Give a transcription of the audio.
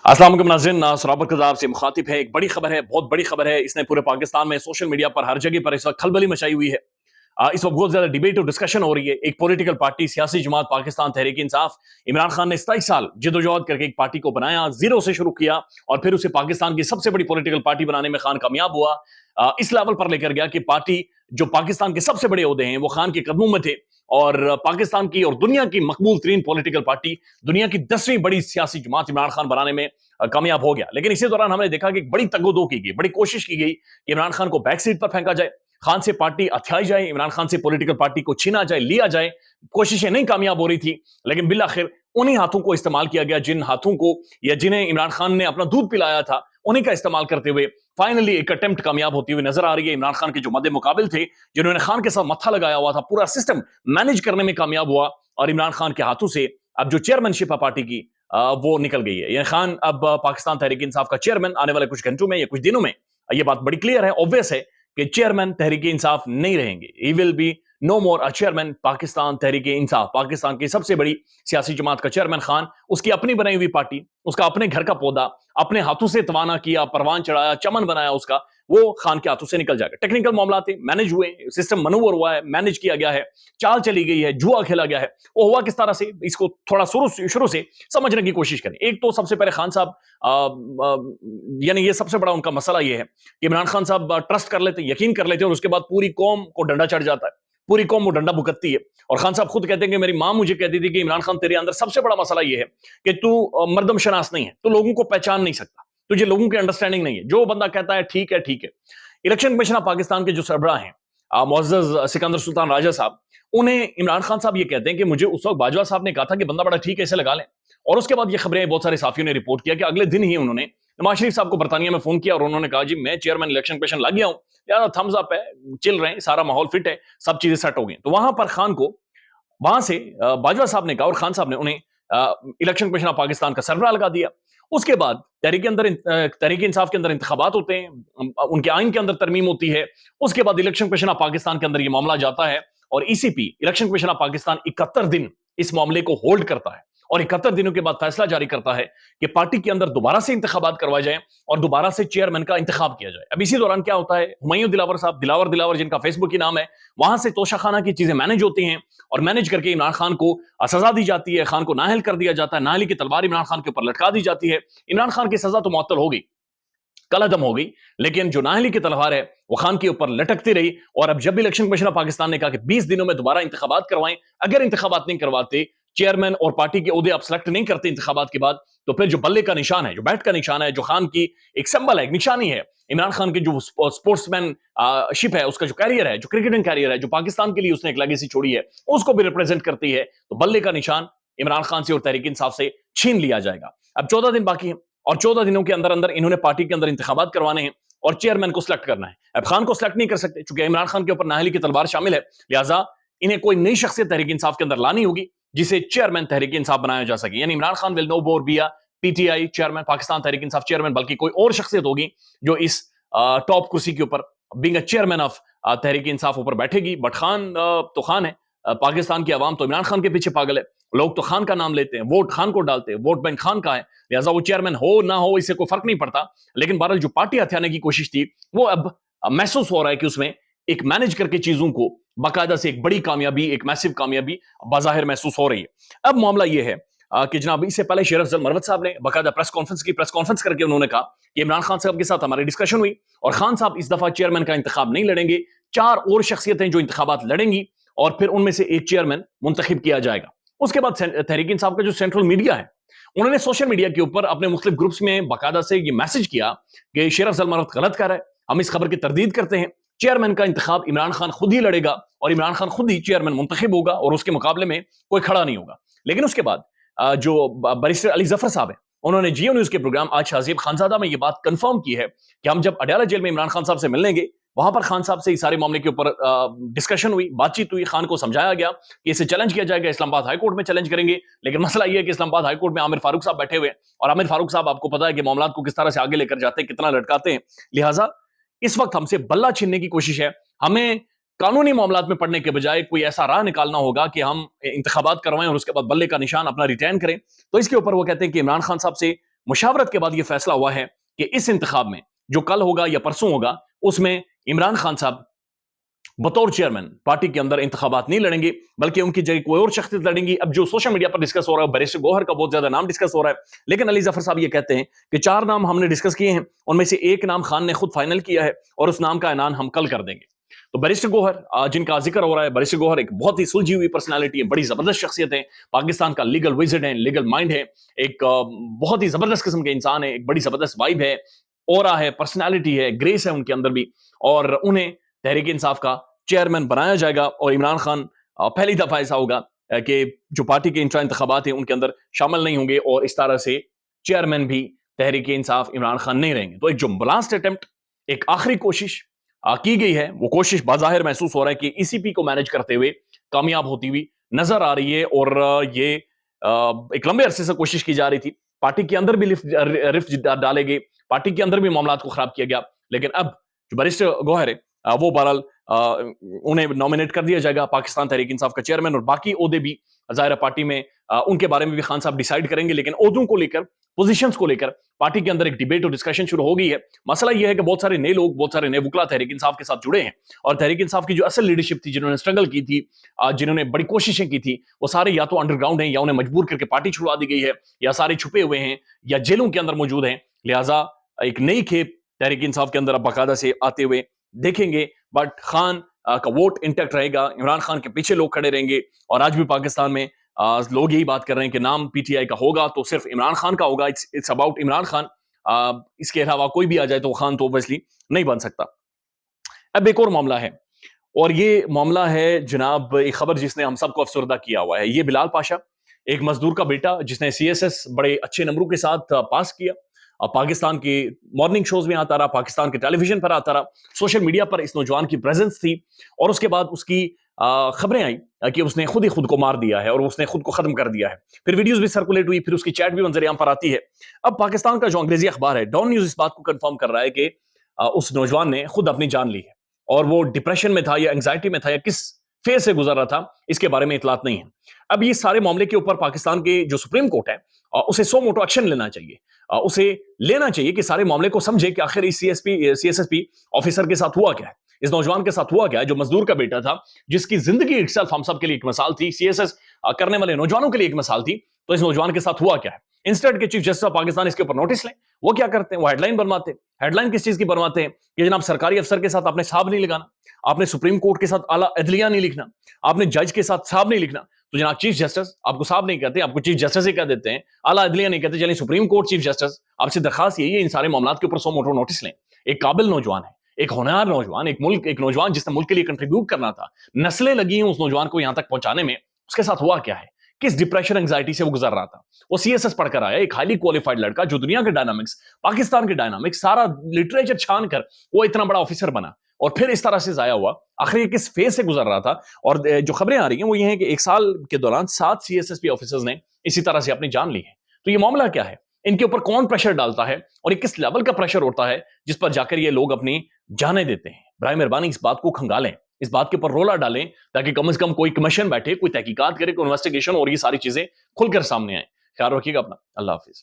अस्सलाम वालेकुम नाज़रीन, सराबत कज़ाब से मुखातिब है। एक बड़ी खबर है, बहुत बड़ी खबर है। इसने पूरे पाकिस्तान में सोशल मीडिया पर हर जगह पर इस वक्त खलबली मचाई हुई है। इस वक्त बहुत ज्यादा डिबेट और डिस्कशन हो रही है। एक पॉलिटिकल पार्टी सियासी जमात पाकिस्तान तहरीक इंसाफ, इमरान खान ने 27 साल जदोजहद करके एक पार्टी को बनाया, जीरो से शुरू किया और फिर उसे पाकिस्तान की सबसे बड़ी पॉलिटिकल पार्टी बनाने में खान कामयाब हुआ। इस लेवल पर लेकर गया कि पार्टी जो पाकिस्तान के सबसे बड़े ओहदे हैं वो खान के कदमों में थे और पाकिस्तान की और दुनिया की मकबूल तरीन पॉलिटिकल पार्टी, दुनिया की 10वीं बड़ी सियासी जमात इमरान खान बनाने में कामयाब हो गया। लेकिन इसी दौरान हमने देखा कि एक बड़ी तगोदो की गई, बड़ी कोशिश की गई कि इमरान खान को बैक सीट पर फेंका जाए, खान से पार्टी हथियाई जाए, इमरान खान से पॉलिटिकल पार्टी को छीना जाए, लिया जाए। कोशिशें नहीं कामयाब हो रही थी, लेकिन बिल आखिर उन्हीं हाथों को इस्तेमाल किया गया जिन हाथों को या जिन्हें इमरान खान ने अपना दूध पिलाया था, उन्हीं का इस्तेमाल करते हुए फाइनली एक अटेम्प्ट कामयाब होती हुई नजर आ रही है। इमरान खान के जो मद्दे मुकाबिल थे, जिन्होंने खान के साथ मत्था लगाया हुआ था, पूरा सिस्टम मैनेज करने में कामयाब हुआ और इमरान खान के हाथों से अब जो चेयरमैनशिप है पार्टी की वो निकल गई है। ये खान अब पाकिस्तान तहरीक इंसाफ का चेयरमैन आने वाले कुछ घंटों में या कुछ दिनों में, ये बात बड़ी क्लियर है, ऑब्वियस है कि चेयरमैन तहरीक इंसाफ नहीं रहेंगे। He will be no more a chairman Pakistan Tehreek Insaf. Pakistan की सबसे बड़ी सियासी जमात का चेयरमैन खान, उसकी अपनी बनाई हुई पार्टी, उसका अपने घर का पौधा, अपने हाथों से तवाना किया, परवान चढ़ाया, चमन बनाया उसका, वो खान के हाथों से निकल जाएगा। टेक्निकल मामला थे, मैनेज हुए, सिस्टम मनूवर हुआ है, मैनेज किया गया है, चाल चली गई है, जुआ खेला गया है। वो हुआ किस तरह से, इसको थोड़ा शुरू से समझने की कोशिश करें। एक तो सबसे पहले खान साहब यानी ये सबसे बड़ा उनका मसला ये है कि इमरान खान साहब ट्रस्ट कर लेते, यकीन कर लेते और उसके बाद पूरी कौम को डंडा चढ़ जाता है, पूरी कौम वो डंडा भुगतती है। और खान साहब खुद कहते हैं कि मेरी मां मुझे कहती थी कि इमरान खान तेरे अंदर सबसे बड़ा मसला ये है कि तू मर्दम शनास नहीं है, तू लोगों को पहचान नहीं सकता, तुझे लोगों की अंडरस्टैंडिंग नहीं है। जो बंदा कहता है ठीक है ठीक है। इलेक्शन कमिश्नर पाकिस्तान के जो सरबराह हैं मुअज़्ज़ज़ सिकंदर सुल्तान राजा साहब, उन्हें इमरान खान साहब ये कहते हैं कि मुझे उस वक्त बाजवा साहब ने कहा था कि बंदा बड़ा ठीक है, इसे लगा लें। और उसके बाद ये खबरें बहुत सारे साथियों ने रिपोर्ट किया कि अगले दिन ही उन्होंने नवाज शरीफ साहब को बरतानिया में फोन किया और उन्होंने कहा जी मैं चेयरमैन इलेक्शन कमीशन लग गया हूं, यार थम्स अप है, चिल रहे हैं, सारा माहौल फिट है, सब चीजें सेट हो गई। तो वहां पर खान को वहां से बाजवा साहब ने कहा और खान साहब ने उन्हें इलेक्शन कमीशन ऑफ पाकिस्तान का सरबराह लगा दिया। उसके बाद तहरीक इंसाफ के अंदर इंतखाबात होते हैं, उनके आइन के अंदर तरमीम होती है। उसके बाद इलेक्शन कमीशन ऑफ पाकिस्तान के अंदर ये मामला जाता है और ECP election commission of Pakistan 71 दिन इस मामले को होल्ड करता है और 71 दिनों के बाद फैसला जारी करता है कि पार्टी के अंदर दोबारा से इंतखाबात करवाए जाएं और दोबारा से चेयरमैन का इंतखाब किया जाए। अब इसी दौरान क्या होता है, हुमायूं दिलावर साहब, दिलावर जिनका फेसबुक की नाम है, वहां से तोशाखाना की चीजें मैनेज होती हैं और मैनेज करके इमरान खान को सजा दी जाती है, खान को नाहल कर दिया जाता है, नाहली की तलवार इमरान खान के ऊपर लटका दी जाती है। इमरान खान की सजा तो मुअत्तल हो गई, कलअदम हो गई, लेकिन जो नाहली की तलवार है वो खान के ऊपर लटकती रही। और अब जब इलेक्शन कमीशन ऑफ पाकिस्तान ने कहा कि 20 दिनों में दोबारा इंतखाबात करवाएं, अगर इंतखाबात नहीं करवाते, चेयरमैन और पार्टी के ओहदे आप सेलेक्ट नहीं करते इंतखाबात के बाद, तो फिर जो बल्ले का निशान है, जो बैट का निशान है, जो खान की एक सिंबल है, एक निशानी है, इमरान खान की जो स्पोर्ट्समैन शिप है, उसका जो कैरियर है, जो क्रिकेटिंग कैरियर है, जो पाकिस्तान के लिए उसने एक लेगेसी छोड़ी है, उसको भी रिप्रेजेंट करती है। तो बल्ले का निशान इमरान खान से और तहरीक इंसाफ से छीन लिया जाएगा। अब 14 दिन बाकी है और 14 दिनों के अंदर अंदर इन्होंने पार्टी के अंदर इंतखाबात करवाने हैं और चेयरमैन को सिलेक्ट करना है। अब खान को सिलेक्ट नहीं कर सकते क्योंकि इमरान खान के ऊपर नाहली की तलवार शामिल है, लिहाजा इन्हें कोई नई शख्सियत तहरीक इंसाफ के अंदर लानी होगी जिसे चेयरमैन तहरीक इंसाफ बनाया जा सके। यानी Imran Khan will no more be a PTI chairman, Pakistan Tehreek Insaf chairman, बल्कि कोई और शख्सियत होगी जो इस टॉप कुर्सी के ऊपर being a chairman of Tehreek Insaf ऊपर बैठेगी। बट खान तो खान है, पाकिस्तान की आवाम तो इमरान खान के पीछे पागल है, लोग तो खान का नाम लेते हैं, वोट खान को डालते हैं, वोट बैंक खान का है, लिहाजा वो चेयरमैन हो ना हो इससे कोई फर्क नहीं पड़ता। लेकिन बहरहाल जो पार्टी हथियाने की कोशिश थी वो अब महसूस हो रहा है कि उसमें एक मैनेज करके चीजों को बाकायदा से एक बड़ी कामयाबी, एक मैसिव कामयाबी बाजाहिर महसूस हो रही है। अब मामला यह है कि जनाब इससे पहले शेर अफजल मरवत साहब ने बाकायदा प्रेस कॉन्फ्रेंस की, प्रेस कॉन्फ्रेंस करके उन्होंने कहा कि इमरान खान साहब के साथ हमारी डिस्कशन हुई और खान साहब इस दफा चेयरमैन का इंतखाब नहीं लड़ेंगे, 4 और शख्सियतें जो इंतखाबात लड़ेंगी और फिर उनमें से एक चेयरमैन मुंतखब किया जाएगा। उसके बाद तहरीक इंसाफ का जो सेंट्रल मीडिया है, उन्होंने सोशल मीडिया के ऊपर अपने मुख्तलिफ ग्रुप्स में बाकायदा से ये मैसेज किया कि शेर अफजल मरवत गलत कर रहा है, हम इस खबर की तरदीद करते हैं, चेयरमैन का इंतखाब इमरान खान खुद ही लड़ेगा और इमरान खान खुद ही चेयरमैन मुंतखब होगा और उसके मुकाबले में कोई खड़ा नहीं होगा। लेकिन उसके बाद जो बैरिस्टर अली जफर साहब है, उन्होंने जियो न्यूज के प्रोग्राम आज शाहजेब खानजादा में ये बात कंफर्म की है कि हम जब अडयाला जेल में इमरान खान साहब से मिलने गए, वहां पर खान साहब से इस सारे मामले के ऊपर डिस्कशन हुई, बातचीत हुई, खान को समझाया गया कि इसे चैलेंज किया जाएगा, इस्लामाबाद हाई कोर्ट में चैलेंज करेंगे। लेकिन मसला यह है कि इस्लामाबाद हाई कोर्ट में आमिर फारूक साहब बैठे हुए हैं और आमिर फारूक साहब आपको पता है कि मामला को किस तरह से आगे लेकर जाते हैं, कितना लटकाते हैं। लिहाजा इस वक्त हमसे बल्ला छीनने की कोशिश है। हमें कानूनी मामलात में पड़ने के बजाय कोई ऐसा राह निकालना होगा कि हम इंतखाबात करवाएं और उसके बाद बल्ले का निशान अपना रिटेन करें। तो इसके ऊपर वो कहते हैं कि इमरान खान साहब से مشاورت کے بعد یہ فیصلہ ہوا ہے کہ اس انتخاب میں جو کل ہوگا یا پرسوں ہوگا اس میں عمران خان صاحب بطور چیئرمین پارٹی کے اندر انتخابات نہیں لڑیں گے، بلکہ ان کی جگہ کوئی اور شخصیت لڑیں گی۔ اب جو سوشل میڈیا پر ڈسکس ہو رہا ہے، بیرسٹر گوہر کا بہت زیادہ نام ڈسکس ہو رہا ہے، لیکن علی ظفر صاحب یہ کہتے ہیں کہ 4 نام ہم نے ڈسکس کیے ہیں، ان میں سے ایک نام خان نے خود فائنل کیا ہے اور اس نام کا اعلان ہم کل کر دیں گے۔ تو بیرسٹر گوہر جن کا ذکر ہو رہا ہے، بیرسٹر گوہر ایک بہت ہی سلجھی ہوئی پرسنالٹی ہے، بڑی زبردست شخصیت ہے، پاکستان کا لیگل وزڈ ہے، لیگل مائنڈ ہے، ایک بہت ہی زبردست قسم کے انسان ہے، ایک بڑی زبردست وائب ہے، اورا ہے، پرسنالٹی ہے، گریس ہے ان کے اندر بھی، اور انہیں تحریک انصاف کا چیئرمین بنایا جائے گا۔ اور عمران خان پہلی دفعہ ایسا ہوگا کہ جو پارٹی کے انٹرا انتخابات ہیں ان کے اندر شامل نہیں ہوں گے، اور اس طرح سے چیئرمین بھی تحریک انصاف عمران خان نہیں رہیں گے۔ تو ایک جو لاسٹ اٹمپٹ، ایک آخری کوشش کی گئی ہے، وہ کوشش بظاہر محسوس ہو رہا ہے کہ ای سی پی کو مینج کرتے ہوئے کامیاب ہوتی ہوئی نظر آ رہی ہے، اور یہ ایک لمبے عرصے سے کوشش کی جا رہی تھی۔ پارٹی کے اندر بھی رفت ڈالے گئے، پارٹی کے اندر بھی معاملات کو خراب کیا گیا، لیکن اب جو بیرسٹر گوہر ہے وہ بہرحال انہیں نامینیٹ کر دیا جائے گا پاکستان تحریک انصاف کا چیئرمین، اور باقی عہدے بھی ظاہر پارٹی میں ان کے بارے میں بھی خان صاحب ڈیسائیڈ کریں گے۔ لیکن عہدوں کو لے کر، پوزیشنز کو لے کر پارٹی کے اندر ایک ڈیبیٹ اور ڈسکشن شروع ہو گئی ہے۔ مسئلہ یہ ہے کہ بہت سارے نئے لوگ، بہت سارے نئے وکلا تحریک انصاف کے ساتھ جڑے ہیں، اور تحریک انصاف کی جو اصل لیڈرشپ تھی، جنہوں نے اسٹرگل کی تھی، جنہوں نے بڑی کوششیں کی تھی، وہ سارے یا تو انڈر گراؤنڈ ہیں، یا انہیں مجبور کر کے پارٹی چھڑوا دی گئی ہے، یا سارے چھپے ہوئے ہیں، یا جیلوں کے اندر موجود ہیں۔ لہٰذا ایک نئی کھیپ تحریک انصاف کے اندر اب باقاعدہ سے آتے ہوئے دیکھیں گے، بٹ خان کا ووٹ انٹیکٹ رہے گا، عمران خان کے پیچھے لوگ کھڑے رہیں گے، اور آج بھی پاکستان میں لوگ یہی بات کر رہے ہیں کہ نام پی ٹی آئی کا ہوگا تو صرف عمران خان کا ہوگا، اٹس اباؤٹ عمران خان، اس کے علاوہ کوئی بھی آ جائے تو خان تو اوبویسلی نہیں بن سکتا۔ اب ایک اور معاملہ ہے، اور یہ معاملہ ہے جناب ایک خبر جس نے ہم سب کو افسردہ کیا ہوا ہے۔ یہ بلال پاشا، ایک مزدور کا بیٹا جس نے سی ایس ایس بڑے اچھے نمبروں کے ساتھ پاس کیا، پاکستان کے مارننگ شوز میں آتا رہا، پاکستان کے ٹیلی ویژن پر آتا رہا، سوشل میڈیا پر اس نوجوان کی پریزنس تھی، اور اس کے بعد اس کی خبریں آئیں کہ اس نے خود ہی خود کو مار دیا ہے، اور اس نے خود کو ختم کر دیا ہے۔ پھر ویڈیوز بھی سرکولیٹ ہوئی، پھر اس کی چیٹ بھی منظر عام پر آتی ہے۔ اب پاکستان کا جو انگریزی اخبار ہے ڈان نیوز اس بات کو کنفرم کر رہا ہے کہ اس نوجوان نے خود اپنی جان لی ہے، اور وہ ڈپریشن میں تھا یا انگزائٹی میں تھا یا کس فیز سے گزر رہا تھا، اس کے بارے میں اطلاعات نہیں ہے۔ اب یہ سارے معاملے کے اوپر پاکستان کے جو سپریم کورٹ ہے اسے سو موٹو ایکشن لینا چاہیے، اسے لینا چاہیے کہ سارے معاملے کو سمجھے کہ آخر اس C S S P officer کے ساتھ ہوا کیا ہے، اس نوجوان کے ساتھ ہوا کیا ہے، جو مزدور کا بیٹا تھا، جس کی زندگی اٹسیلف ہم سب کے لیے ایک مثال تھی، سی ایس ایس کرنے والے نوجوانوں کے لیے ایک مثال تھی، تو اس نوجوان کے ساتھ ہوا کیا ہے۔ انسٹنٹ کے چیف جسٹس آف پاکستان اس کے اوپر نوٹس لیں، وہ کیا کرتے ہیں، وہ ہیڈ لائن بنواتے ہیں۔ ہیڈ لائن کس چیز کی بنواتے ہیں کہ جناب سرکاری افسر کے ساتھ آپ نے صاحب نہیں لگانا، آپ نے سپریم کورٹ کے ساتھ اعلیٰ عدلیہ نہیں لکھنا، آپ نے جج کے ساتھ صاحب نہیں لکھنا، تو جناب چیف جسٹس آپ کو صاحب نہیں کہتے، آپ کو چیف جسٹس ہی کہہ دیتے ہیں، اعلیٰ عدلیہ نہیں کہتے، چلیں سپریم کورٹ چیف جسٹس۔ آپ سے درخواست یہی ہے ان سارے معاملات کے اوپر سو موٹو نوٹس لیں۔ ایک قابل نوجوان ہے، ایک ہونہار نوجوان، ایک نوجوان جس نے ملک کے لیے کنٹریبیوٹ کرنا تھا، نسلیں لگی ہیں اس نوجوان کو یہاں تک پہنچانے میں، اس کے ساتھ ہوا کیا ہے، کس ڈپریشن انگزائٹی سے وہ گزر رہا تھا۔ وہ سی ایس ایس پڑھ کر آیا، ایک ہائیلی کوالیفائڈ لڑکا جو دنیا کے ڈائنامکس، پاکستان کے ڈائنامکس، سارا لٹریچر چھان کر وہ اتنا بڑا آفیسر بنا، اور پھر اس طرح سے ضائع ہوا۔ آخر یہ کس فیز سے گزر رہا تھا، اور جو خبریں آ رہی ہیں وہ یہ ہیں کہ 1 سال کے دوران 7 C S S P officers نے اسی طرح سے اپنی جان لی ہے۔ تو یہ معاملہ کیا ہے، ان کے اوپر کون پریشر ڈالتا ہے، اور یہ کس لیول کا پریشر ہوتا ہے جس پر جا کر یہ لوگ اپنی جانیں دیتے ہیں۔ برائے مہربانی اس بات کو کھنگالیں، اس بات کے اوپر رولا ڈالیں، تاکہ کم از کم کوئی کمیشن بیٹھے، کوئی تحقیقات کرے، کوئی انویسٹیگیشن، اور یہ ساری چیزیں کھل کر سامنے آئیں۔ خیال رکھیے گا اپنا، اللہ حافظ۔